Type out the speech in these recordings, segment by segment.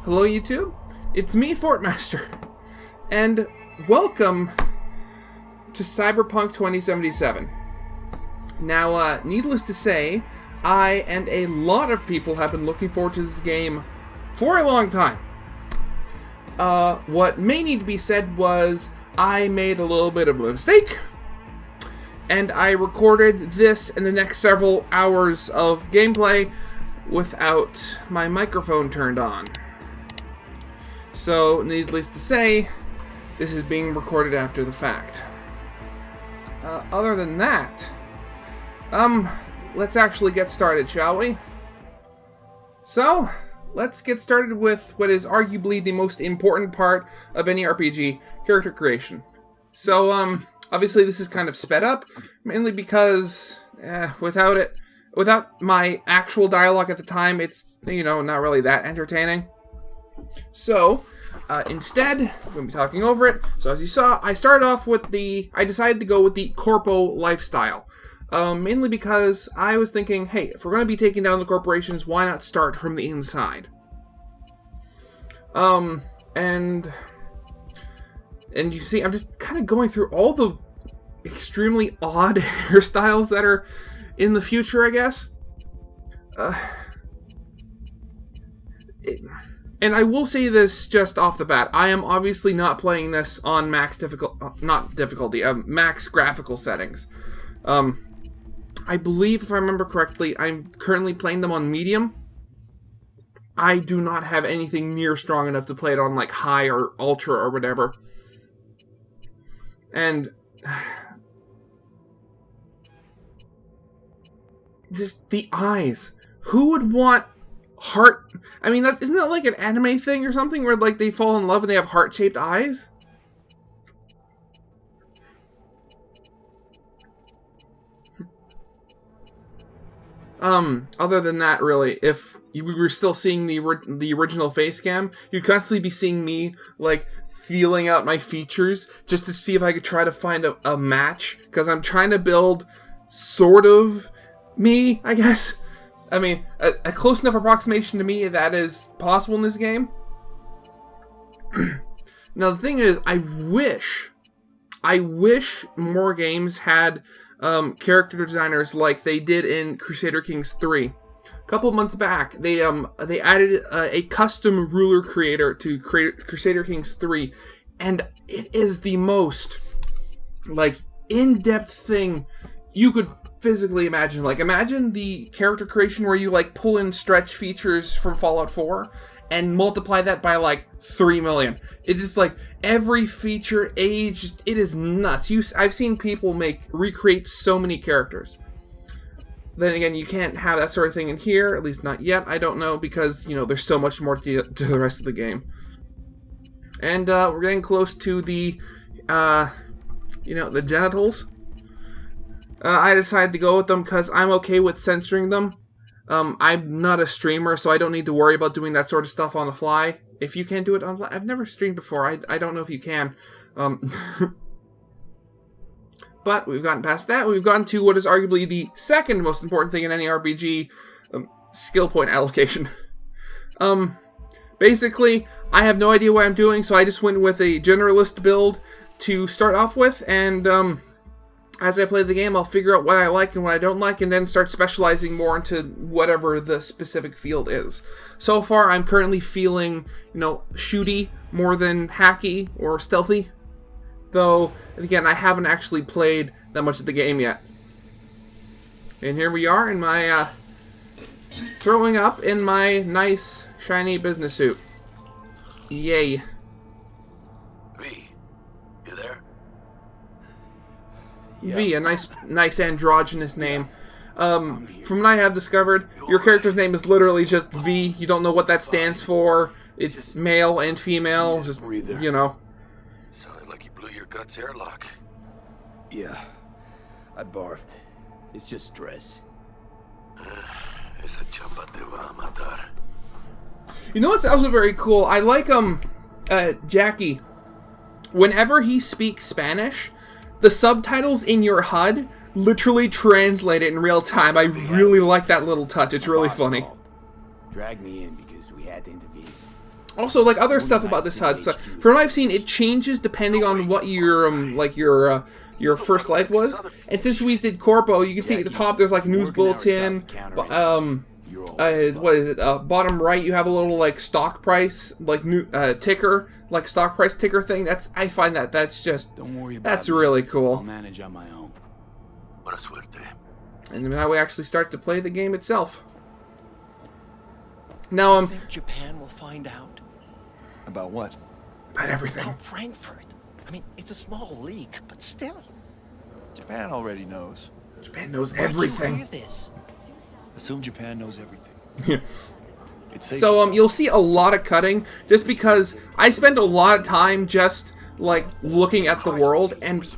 Hello YouTube, it's me, Fortmaster, and welcome to Cyberpunk 2077. Now, needless to say, I and a lot of people have been looking forward to this game for a long time. What may need to be said was, I made a little bit of a mistake, and I recorded this and the next several hours of gameplay without my microphone turned on. So, needless to say, this is being recorded after the fact. Other than that, let's actually get started, shall we? So, let's get started with what is arguably the most important part of any RPG, character creation. So, obviously this is kind of sped up, mainly because, without my actual dialogue at the time, it's, not really that entertaining. So, instead, we're going to be talking over it. So as you saw, I started off with I decided to go with the corpo lifestyle. Mainly because I was thinking, hey, if we're going to be taking down the corporations, why not start from the inside? And you see, I'm just kind of going through all the extremely odd hairstyles that are in the future, I guess. And I will say this just off the bat. I am obviously not playing this on max graphical settings. I believe, if I remember correctly, I'm currently playing them on medium. I do not have anything near strong enough to play it on, like, high or ultra or whatever. And just the eyes. Who would want heart? I mean, isn't that like an anime thing or something where, like, they fall in love and they have heart-shaped eyes? Other than that, really, if we were still seeing the original face cam, you'd constantly be seeing me, like, feeling out my features just to see if I could try to find a match, because I'm trying to build sort of me, I guess. I mean, a close enough approximation to me that is possible in this game. Now, the thing is, I wish more games had character designers like they did in Crusader Kings 3. A couple of months back, they added a custom ruler creator to Crusader Kings 3, and it is the most, like, in-depth thing you could physically imagine. Like, imagine the character creation where you, like, pull in stretch features from Fallout 4 and multiply that by, like, 3 million. It is, like, every feature, age, it is nuts. I've seen people recreate so many characters. Then again, you can't have that sort of thing in here, at least not yet, I don't know, because, there's so much more to the rest of the game. And, we're getting close to the genitals. I decided to go with them because I'm okay with censoring them. I'm not a streamer, so I don't need to worry about doing that sort of stuff on the fly. If you can't do it on the fly, I've never streamed before. I don't know if you can. But we've gotten past that. We've gotten to what is arguably the second most important thing in any RPG, skill point allocation. Basically, I have no idea what I'm doing, so I just went with a generalist build to start off with, and as I play the game, I'll figure out what I like and what I don't like, and then start specializing more into whatever the specific field is. So far, I'm currently feeling, shooty more than hacky or stealthy. Though, again, I haven't actually played that much of the game yet. And here we are in my, throwing up in my nice, shiny business suit. Yay. V, you there? V, a nice androgynous name. From what I have discovered, your character's name is literally just V. You don't know what that stands for. It's male and female, just, Sounded like you blew your guts airlock. Yeah, I barfed. It's just stress. Esa chamba te va a matar. You know what's also very cool? I like, Jackie. Whenever he speaks Spanish, the subtitles in your HUD literally translate it in real time. I really like that little touch. It's really funny. Dragged me in because we had to intervene. Also, like other stuff about this HUD, so from what I've seen, it changes depending on what your your first life was. And since we did Corpo, you can see at the top there's like news bulletin. What is it? Bottom right, you have a little like stock price, like new ticker, like stock price ticker thing. I find that's just that's really cool. I'll manage on my own. Buena suerte. And now we actually start to play the game itself. Now I think Japan will find out About what? about everything. about Frankfurt. I mean, it's a small leak, but still. Japan already knows. Japan knows Where'd you everything. hear this? Assume Japan knows everything. It's safe So to you'll see a lot of cutting just because I spend a lot of time just like looking at the world, and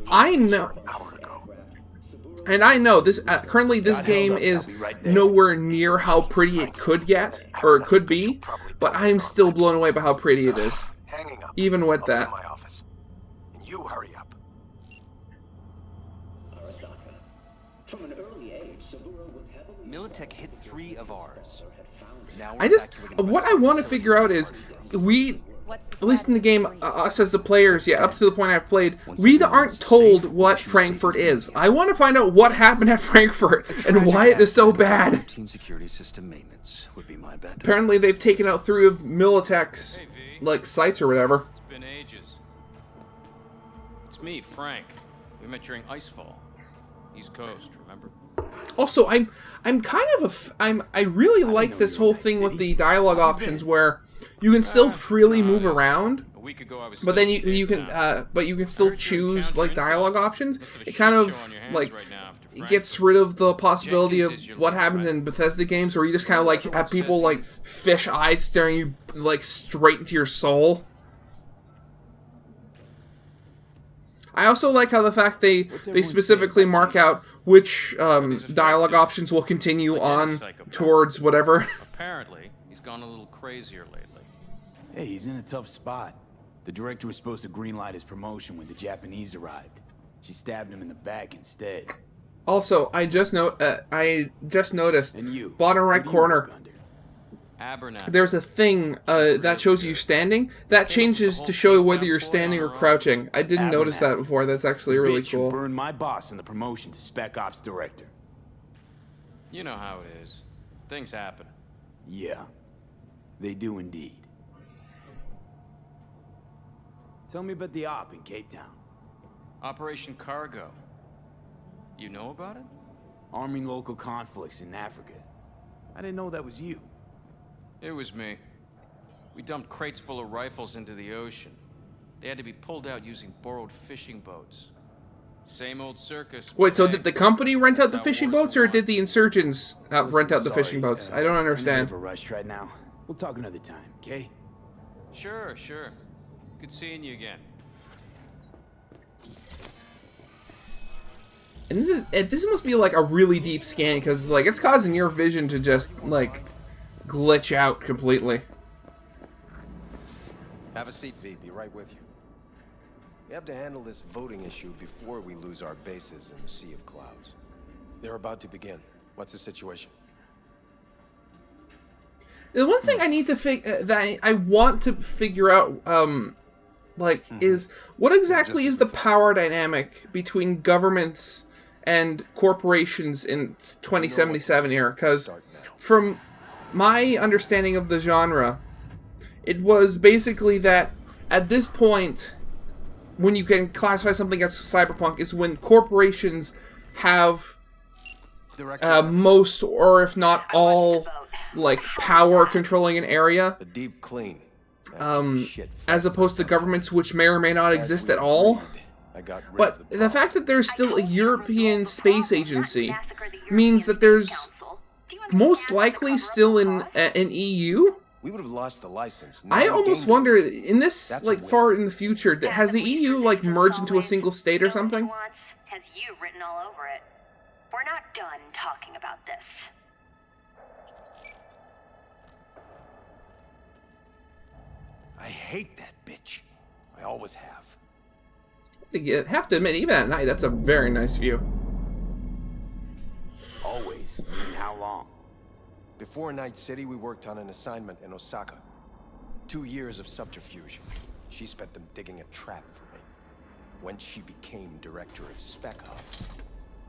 I know this currently this game is nowhere near how pretty it could get or it could be, but I'm still blown away by how pretty it is. Hanging up. Even with I'll be that. in my office. And you hurry up. Militech hit 3 of ours. Now I just what I want to figure out is we, at least in the game, us as the players, up to the point I've played, we aren't told what Frankfurt is. I want to find out what happened at Frankfurt and why it is so bad. Routine security system maintenance would be my bet. Apparently they've taken out 3 of Militech's like sites or whatever. It's been ages. It's me, Frank. We met during Icefall. East Coast, remember? Also, I'm kind of I really like this whole thing with the dialogue options where you can still freely move around, A week ago I was but then still in you Cape can Town. but you can still Heard you're choose encountering like dialogue options. Must have a It kind shit of show on your hands like right now after it Frank. gets rid of the possibility Jenkins of is your what lead, happens right? in Bethesda games where you just kind of like have people like fish eyed staring you like straight into your soul. I also like how the fact they specifically mark out which dialogue options will continue on towards whatever. Apparently, he's gone a little crazier lately. Hey, he's in a tough spot. The director was supposed to greenlight his promotion when the Japanese arrived. She stabbed him in the back instead. Also, I just noticed And you? bottom right What do you corner. work under? Abernathy. There's a thing that shows you standing. That changes to show whether you're standing or crouching. I didn't notice that before. That's actually really Bitch who cool. burned my boss in the promotion to Spec Ops Director. You know how it is. Things happen. Yeah, they do indeed. Tell me about the op in Cape Town. Operation Cargo. You know about it? Arming local conflicts in Africa. I didn't know that was you. It was me. We dumped crates full of rifles into the ocean. They had to be pulled out using borrowed fishing boats. Same old circus. Wait, so hey? did the company rent out the That's how fishing wars boats, or are won. did the insurgents rent out the Listen, fishing sorry, boats? I don't I'm in a bit understand. of a rush right now. We'll talk another time, okay? Sure. Good seeing you again. And this must be like a really deep scan because like it's causing your vision to just like glitch out completely. Have a seat, V. Be right with you. We have to handle this voting issue before we lose our bases in the Sea of Clouds. They're about to begin. What's the situation? The one thing I need to that I want to figure out, is what exactly is the power dynamic between governments and corporations in 2077 here? Because from my understanding of the genre, it was basically that at this point, when you can classify something as cyberpunk, is when corporations have most, or if not all, like power controlling an area. The deep clean. As opposed to governments which may or may not exist at all. But the fact that there's still a European space agency means that there's most likely still an EU. We would have lost the license. I almost wonder, in this like far in the future, has the EU like merged into a single state or something? Has you written all over it. We're not done talking about this. I hate that bitch. I always have. You have to admit, even at night, that's a very nice view. Always. And how long? Before Night City, we worked on an assignment in Osaka. 2 years of subterfuge. She spent them digging a trap for me. When she became director of Spec Ops,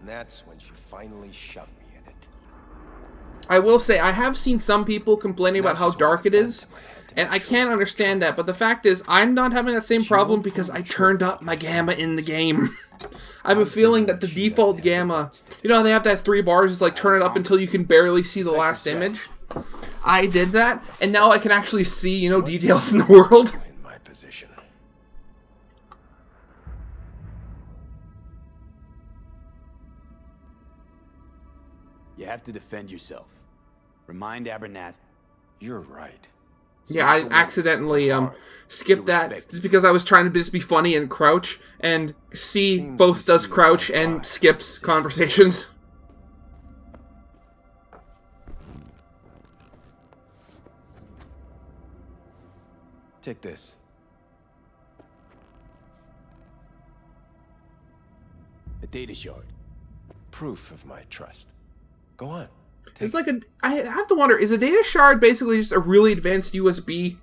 that's when she finally shoved me in it. I will say, I have seen some people complaining about how dark it is, and I can't understand that, but the fact is, I'm not having that same problem because I turned up my gamma in the game. I have a feeling that the default gamma, you know how they have that 3 bars, is like turn it up until you can barely see the last image? I did that, and now I can actually see, you know, details in the world. In my position. You have to defend yourself. Remind Abernathy. You're right. Yeah, I accidentally skipped that just because I was trying to just be funny and crouch, and C both does crouch and skips conversations. Take this. A data shard. Proof of my trust. Go on. It's like I have to wonder, is a data shard basically just a really advanced USB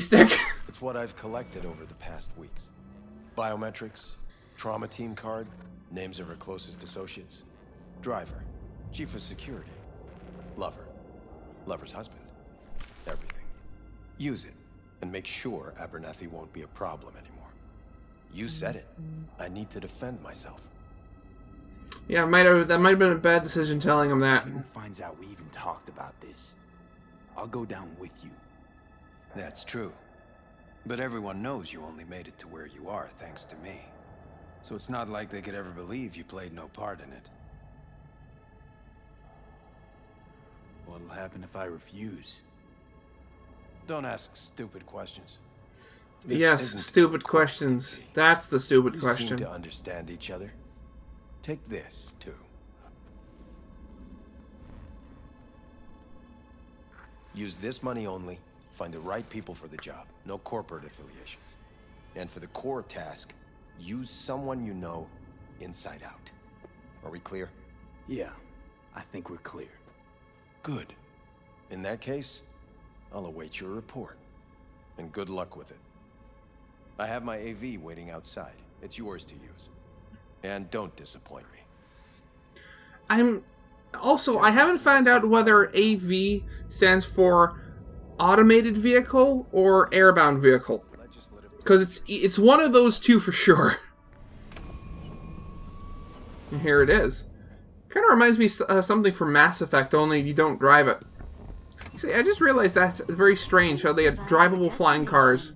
stick? It's what I've collected over the past weeks. Biometrics, trauma team card, names of her closest associates, driver, chief of security, lover, lover's husband, everything. Use it, and make sure Abernathy won't be a problem anymore. You said it. I need to defend myself. Yeah, that might have been a bad decision telling him that. If anyone finds out we even talked about this, I'll go down with you. That's true. But everyone knows you only made it to where you are thanks to me. So it's not like they could ever believe you played no part in it. What'll happen if I refuse? Don't ask stupid questions. Yes, stupid questions. That's the stupid You question. seem to understand each other. Take this, too. Use this money only. Find the right people for the job. No corporate affiliation. And for the core task, use someone you know inside out. Are we clear? Yeah, I think we're clear. Good. In that case, I'll await your report. And good luck with it. I have my AV waiting outside. It's yours to use. And don't disappoint me. I haven't found out whether AV stands for automated vehicle or airbound vehicle. Because it's one of those two for sure. And here it is. Kind of reminds me of something from Mass Effect, only you don't drive it. See, I just realized that's very strange how they had drivable flying cars.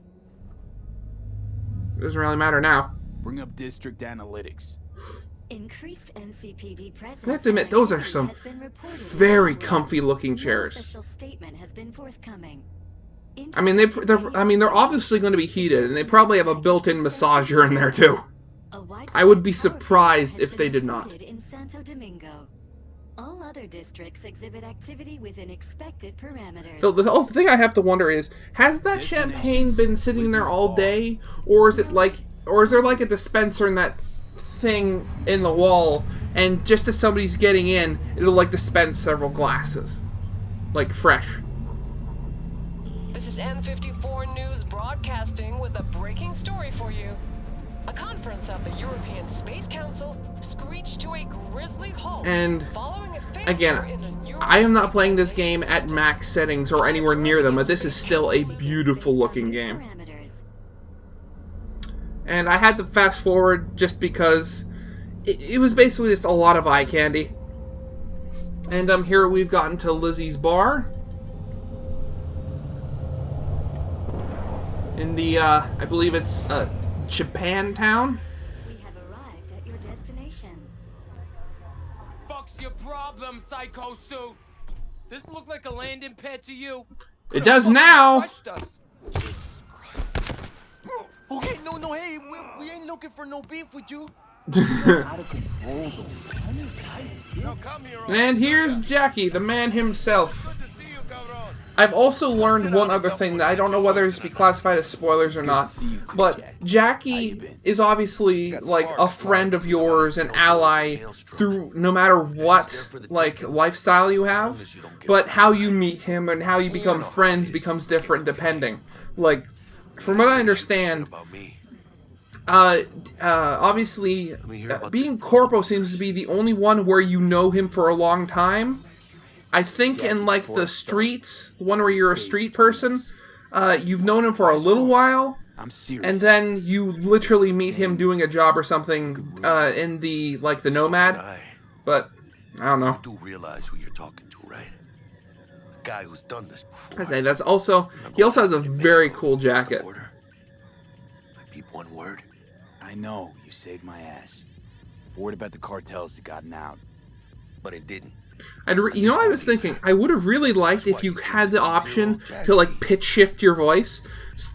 It doesn't really matter now. Bring up district analytics. Increased NCPD presence. I have to admit, those are some very comfy looking chairs. Official statement has been forthcoming. I mean, they're obviously going to be heated, and they probably have a built-in massager in there too. I would be surprised if they did not. In Santo Domingo. All other districts exhibit activity within expected parameters. The whole thing I have to wonder is, has that champagne been sitting there all day, or is there like a dispenser in that thing in the wall, and just as somebody's getting in, it'll like dispense several glasses, like fresh. This is M54 News broadcasting with a breaking story for you. A conference of the European Space Council screeched to a grisly halt. And following a failure again, in a neural I am not playing this game at max settings or anywhere near them, but this is still a beautiful looking game. And I had to fast forward just because it was basically just a lot of eye candy. And here we've gotten to Lizzie's bar. In the, I believe it's, Japantown? We have arrived at your destination. Fuck's your problem, Psycho Suit? This look like a landing pad to you? It does now! Jesus Christ. Okay, no, hey, we ain't looking for no beef with you. And here's Jackie, the man himself. I've also learned one other thing that I don't know whether it's be classified as spoilers or not, but Jackie is obviously like a friend of yours, an ally through no matter what like lifestyle you have, but how you meet him and how you become friends becomes different depending. Like, from what I understand, obviously, being Corpo seems to be the only one where you know him for a long time. I think in, like, the streets, the one where you're a street person, you've known him for a little while, and then you literally meet him doing a job or something in the, like, the Nomad. But, I don't know. You do realize who you're talking to, right? The guy who's done this before. I say that's also, he also has a very cool jacket. I peep one word. I know, you saved my ass. If word about the cartels had gotten out. But it didn't. You know, I was thinking, I would have really liked if you had the option to, like, pitch shift your voice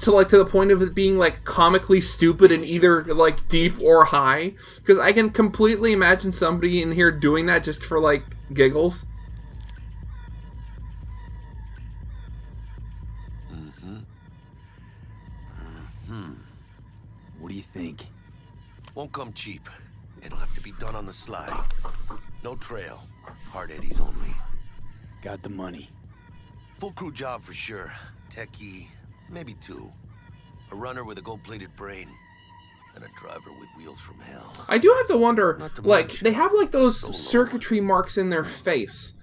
to, like, to the point of it being, like, comically stupid and either, like, deep or high. Because I can completely imagine somebody in here doing that just for, like, giggles. What do you think? Won't come cheap. It'll have to be done on the slide. No trail. Hard eddies only. Got the money. Full crew job for sure. Techie, maybe 2. A runner with a gold-plated brain. And a driver with wheels from hell. I do have to wonder, like, they have, like, those circuitry marks in their face.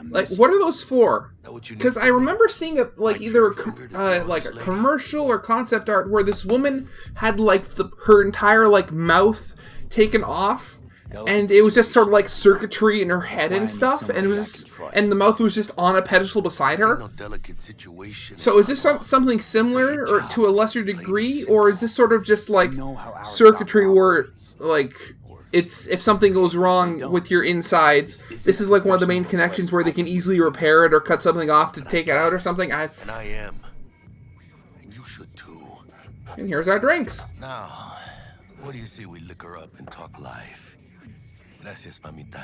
Like, what are those for? Because I remember seeing a, like, either like a commercial or concept art where this woman had, like, her entire, like, mouth taken off, and it was just sort of like circuitry in her head and stuff, and it was just, and the mouth was just on a pedestal beside her. So is this something similar, or to a lesser degree, or is this sort of just like circuitry where, like, it's, if something goes wrong with your insides, this is like one of the main connections where they can easily repair it or cut something off to take it out or something? And I am. And you should too. And here's our drinks. Now, what do you say we liquor up and talk life? Gracias, mamita.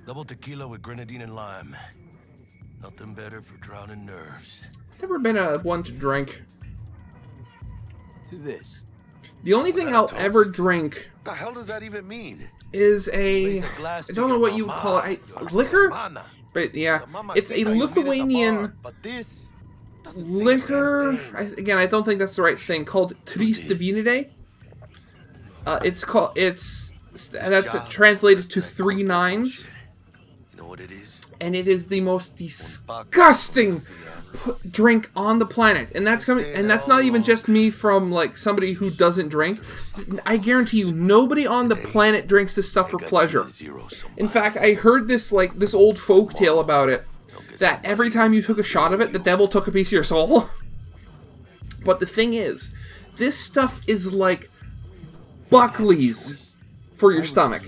Double tequila with grenadine and lime. Nothing better for drowning nerves. Never been one to drink. To this. The only thing I'll ever drink. What the hell does that even mean? Is I don't know what you call it. Liquor? But yeah, it's a Lithuanian liquor. Again, I don't think that's the right thing. Called Trys Divinity. That's translated to 3 nines. You know what it is? And it is the most disgusting drink on the planet, and that's coming. And that's not even just me from like somebody who doesn't drink. I guarantee you, nobody on the planet drinks this stuff for pleasure. In fact, I heard this old folk tale about it, that every time you took a shot of it, the devil took a piece of your soul. But the thing is, this stuff is like Buckley's for your stomach.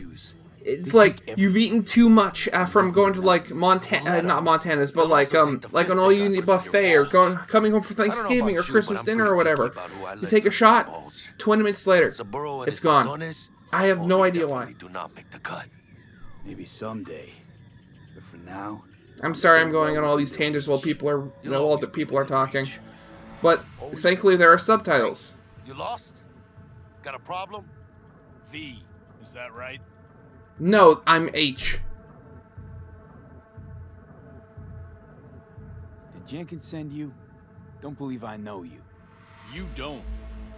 It's like you've eaten too much from going to like Montana, not Montana's, but like an all-you-can-eat buffet, or coming home for Thanksgiving or Christmas dinner or whatever. You take a shot, 20 minutes later, it's gone. I have no idea why. Maybe someday, but for now. I'm sorry, I'm going on all these tangents while other people are talking, but thankfully there are subtitles. You lost? Got a problem? V, is that right? No, I'm H. Did Jenkins send you? Don't believe I know you. You don't,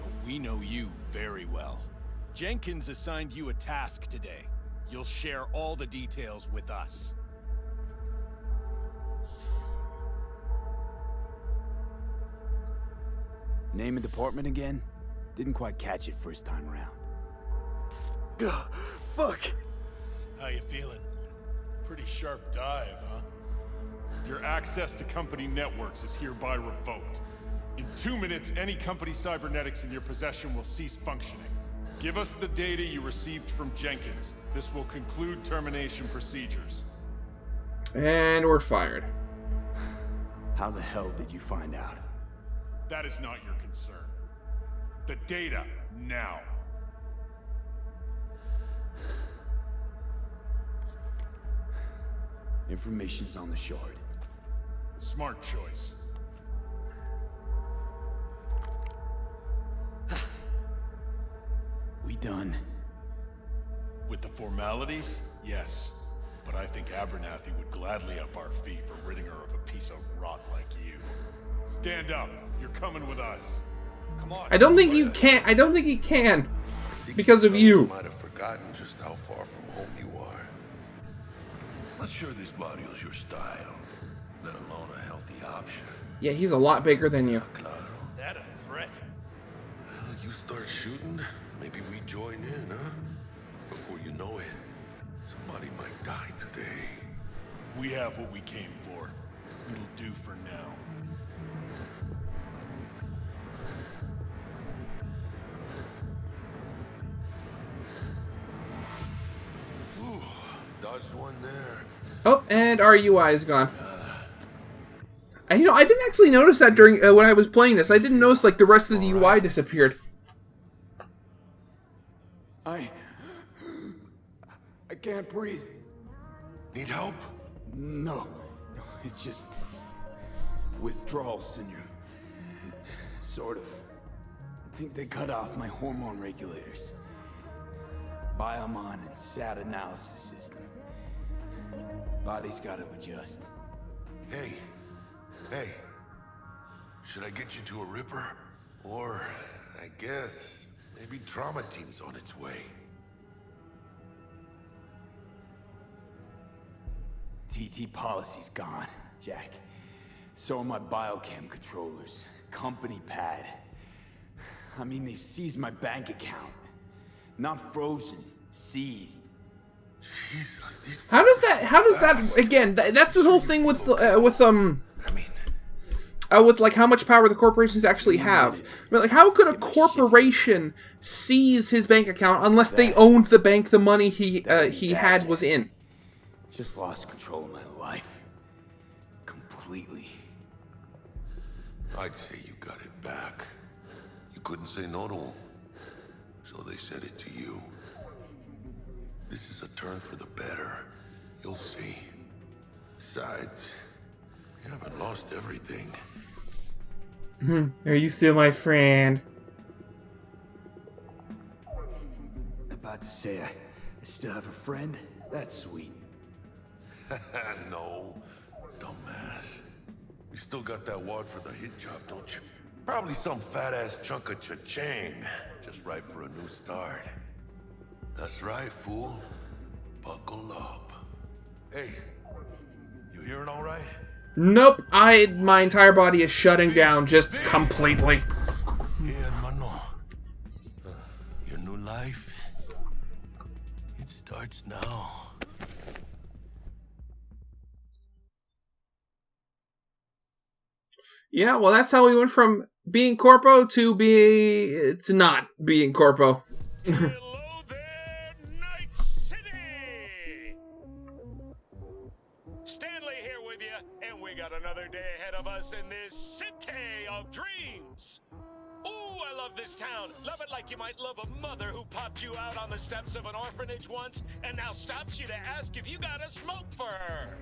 but we know you very well. Jenkins assigned you a task today. You'll share all the details with us. Name and department again? Didn't quite catch it first time around. Ugh, fuck! How you feeling? Pretty sharp dive, huh? Your access to company networks is hereby revoked. In 2 minutes, any company cybernetics in your possession will cease functioning. Give us the data you received from Jenkins. This will conclude termination procedures. And we're fired. How the hell did you find out? That is not your concern. The data, now. Information's on the shard. Smart choice. We done? With the formalities, yes. But I think Abernathy would gladly up our fee for ridding her of a piece of rot like you. Stand up. You're coming with us. Come on. I don't think you can. I don't think he can. Because of you. Might have forgotten just how far from home you are. Not sure this body is your style, let alone a healthy option. Yeah, he's a lot bigger than you. Claro. Is that a threat? Well, you start shooting, maybe we join in, huh? Before you know it, somebody might die today. We have what we came for. It'll do for now. Ooh, dodged one there. Oh, and our UI is gone. And, you know, I didn't actually notice that during when I was playing this. I didn't notice like the rest of the UI disappeared. I can't breathe. Need help? No, it's just withdrawal syndrome. Sort of. I think they cut off my hormone regulators. Biomon and SAT analysis system. Body's gotta adjust. Hey. Should I get you to a Ripper? Or, I guess, maybe trauma team's on its way. TT policy's gone, Jack. So are my biochem controllers. Company pad. I mean, they've seized my bank account. Not frozen, seized. Jesus, these... How does that again? That's the whole thing with like how much power the corporations actually have. I mean, like, how could a corporation seize his bank account unless they owned the bank the money he had was in? Just lost control of my life. Completely. I'd say you got it back. You couldn't say no to them. So they said it to you. This is a turn for the better. You'll see. Besides, you haven't lost everything. Are you still my friend? About to say I still have a friend? That's sweet. No, dumbass. You still got that wad for the hit job, don't you? Probably some fat-ass chunk of cha-ching. Just right for a new start. That's right, fool. Buckle up. Hey, you hearing all right? Nope. My entire body is shutting down just completely. Yeah, hermano. Your new life, it starts now. Yeah, well, that's how we went from being corpo to not being corpo. Hello there, Night City! Stanley here with you, and we got another day ahead of us in this city of dreams. Ooh, I love this town. Love it like you might love a mother who popped you out on the steps of an orphanage once and now stops you to ask if you got a smoke for her.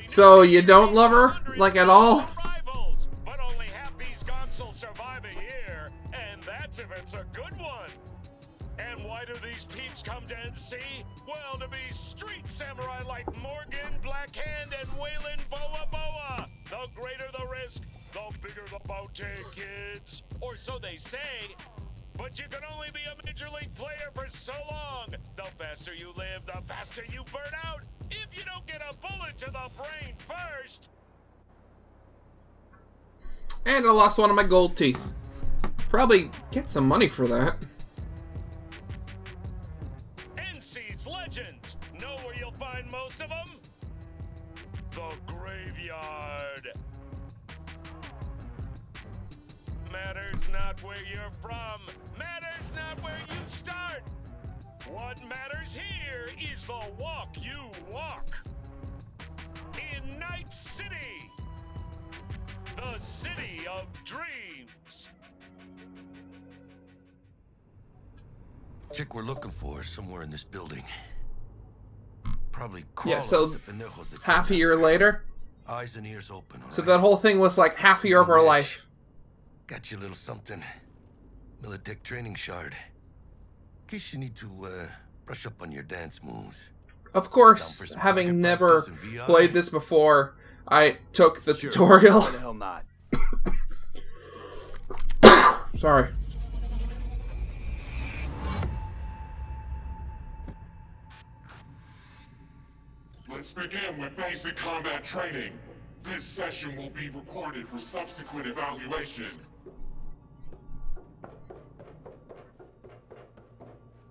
So you don't love her, like, at all? Rivals, but only half these gonks will survive a year, and that's if it's a good one. And why do these peeps come to NC? Well, to be street samurai like Morgan, Blackhand, and Waylon Boa Boa. The greater the risk, the bigger the bounty, kids. Or so they say. But you can only be a Major League player for so long. The faster you live, the faster you burn out. If you don't get a bullet to the brain first. And I lost one of my gold teeth. Probably get some money for that. NC's legends. Know where you'll find most of them? The graveyard. Matters not where you're from. Matters not where you start. What matters here is the walk you walk. In Night City. The city of dreams. Chick we're looking for is somewhere in this building. Probably Yeah, crawl so up the pendejos that half a kidnapped year her. later. Eyes and ears open. So that whole thing was like half a year of our life. Got you a little something. Militech training shard. In case you need to brush up on your dance moves. Of course, having never played this before, I took the tutorial. Why the hell not? Sorry. Let's begin with basic combat training. This session will be recorded for subsequent evaluation.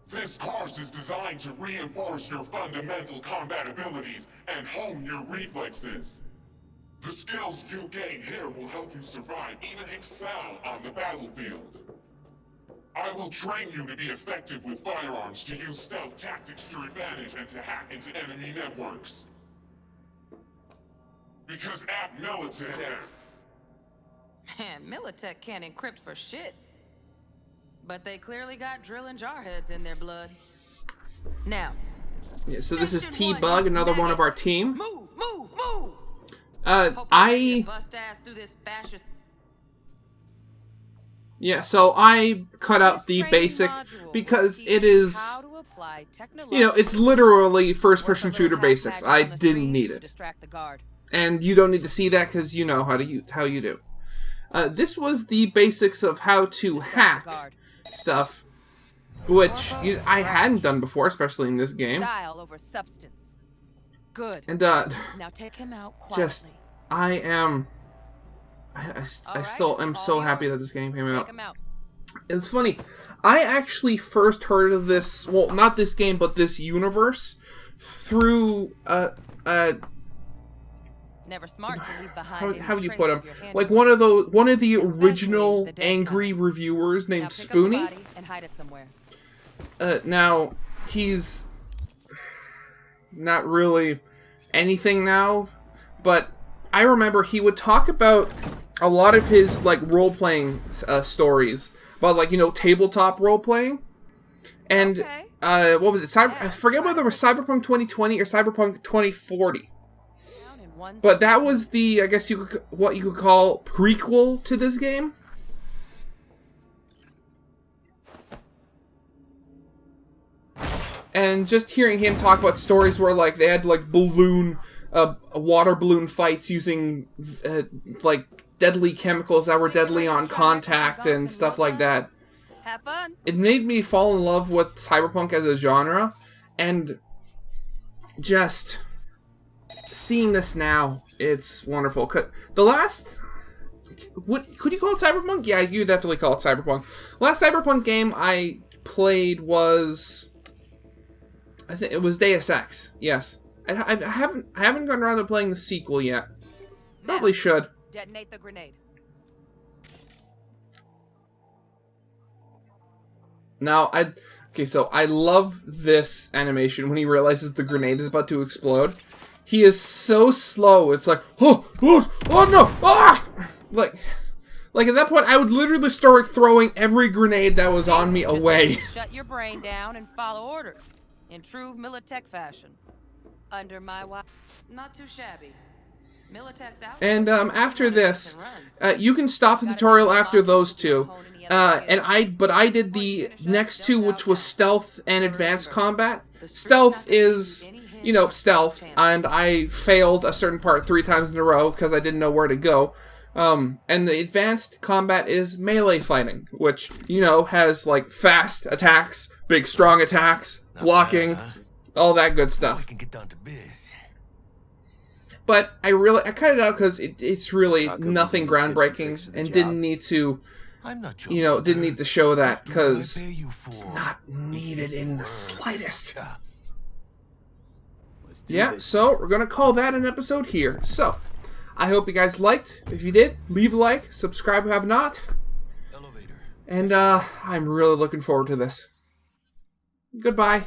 This course is designed to reinforce your fundamental combat abilities and hone your reflexes. The skills you gain here will help you survive, even excel on the battlefield. I will train you to be effective with firearms, to use stealth tactics to your advantage, and to hack into enemy networks. Because at Militech... Man, Militech can't encrypt for shit. But they clearly got drill and jarheads in their blood. Now. Yeah, so this is T-Bug, another one of our team. Move, move, move! Yeah, so I cut out the basic because it is, you know, it's literally first-person shooter basics. I didn't need it. And you don't need to see that because you know how you do. This was the basics of how to hack stuff, which I hadn't done before, especially in this game. Style over substance. Good. And now take him out quietly. just I still am so happy that this game came out. It's funny. I actually first heard of this, well, not this game, but this universe through never smart to leave behind. How would you put him? Like one of the original angry reviewers named Spoonie. And hide it somewhere. Now he's not really anything now, but I remember he would talk about a lot of his like role-playing stories about, like, you know, tabletop role-playing. And what was it? I forget whether it was Cyberpunk 2020 or Cyberpunk 2040. But that was the, I guess what you could call prequel to this game. And just hearing him talk about stories where, like, they had, like, water balloon fights using, like, deadly chemicals that were deadly on contact and stuff like that. Have fun. It made me fall in love with Cyberpunk as a genre, and just seeing this now, it's wonderful. The last... could you call it Cyberpunk? Yeah, you definitely call it Cyberpunk. Last Cyberpunk game I played was... I think it was Deus Ex. Yes. I haven't gotten around to playing the sequel yet. Probably should. Detonate the grenade. Now, so I love this animation when he realizes the grenade is about to explode. He is so slow. It's like, oh no, ah! Like at that point, I would literally start throwing every grenade that was on me away. Shut your brain down and follow orders in true Militech fashion. Under my watch, not too shabby. Militech's out. And after this, you can stop the tutorial after those two. But I did the next two, which was stealth and advanced combat. Stealth is, you know, stealth, and I failed a certain part 3 times in a row because I didn't know where to go. And the advanced combat is melee fighting, which, you know, has, like, fast attacks, big strong attacks, blocking, all that good stuff. We can get down to biz. But I cut it out because it's really nothing groundbreaking and didn't need to, you know, didn't need to show that because it's not needed in the slightest. Yeah, so we're going to call that an episode here. So, I hope you guys liked. If you did, leave a like, subscribe if you have not. And I'm really looking forward to this. Goodbye.